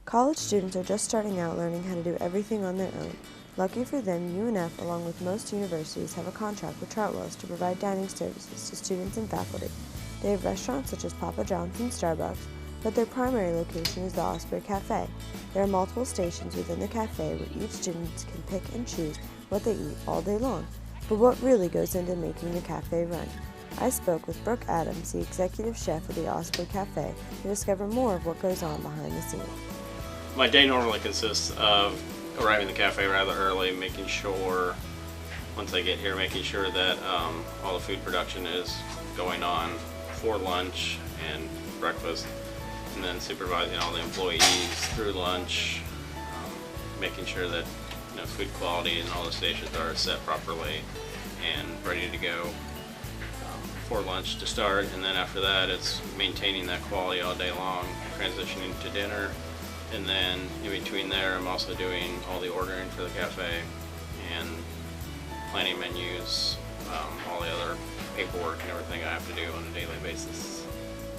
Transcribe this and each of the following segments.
College students are just starting out learning how to do everything on their own. Lucky for them, UNF, along with most universities, have a contract with Chartwells to provide dining services to students and faculty. They have restaurants such as Papa John's and Starbucks, but their primary location is the Osprey Cafe. There are multiple stations within the cafe where each student can pick and choose what they eat all day long. But what really goes into making the cafe run? I spoke with Brooke Adams, the executive chef of the Osprey Cafe, to discover more of what goes on behind the scenes. My day normally consists of arriving at the cafe rather early, making sure, once I get here, making sure that all the food production is going on for lunch and breakfast, and then supervising all the employees through lunch, making sure that food quality and all the stations are set properly and ready to go for lunch to start. And then after that, it's maintaining that quality all day long, transitioning to dinner. And then in between there, I'm also doing all the ordering for the cafe and planning menus, all the other paperwork and everything I have to do on a daily basis.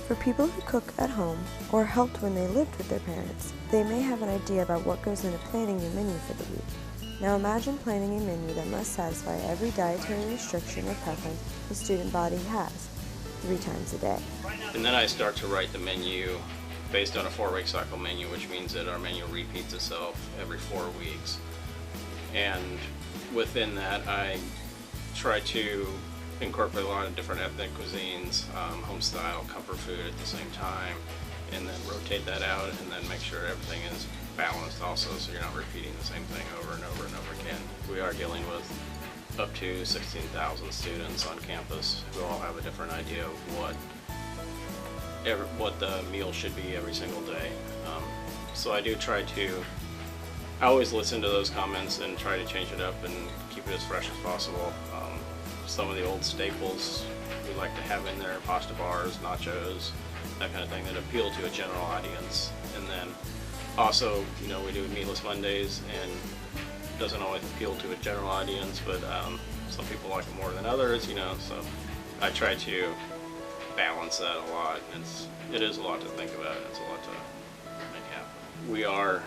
For people who cook at home or helped when they lived with their parents, they may have an idea about what goes into planning your menu for the week. Now imagine planning a menu that must satisfy every dietary restriction or preference the student body has, 3 times a day. And then I start to write the menu based on a 4-week cycle menu, which means that our menu repeats itself every 4 weeks. And within that, I try to incorporate a lot of different ethnic cuisines, home style, comfort food at the same time, and then rotate that out and then make sure everything is balanced also, so you're not repeating the same thing over and over and over again. We are dealing with up to 16,000 students on campus who all have a different idea of what the meal should be every single day. So I do try to, I always listen to those comments and try to change it up and keep it as fresh as possible. Some of the old staples we like to have in there, pasta bars, nachos, that kind of thing that appeal to a general audience. And then also, we do Meatless Mondays, and it doesn't always appeal to a general audience, but some people like it more than others, so I try to balance that a lot. It is a lot to think about, it's a lot to make happen. We are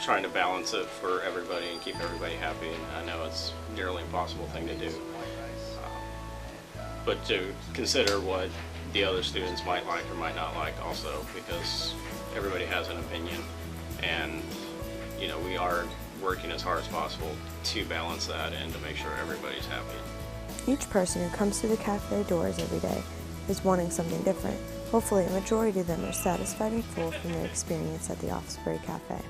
trying to balance it for everybody and keep everybody happy, and I know it's a nearly impossible thing to do. But to consider what the other students might like or might not like also, because everybody has an opinion, and we are working as hard as possible to balance that and to make sure everybody's happy. Each person who comes through the cafe doors every day is wanting something different. Hopefully a majority of them are satisfied and full from their experience at the Osprey Cafe.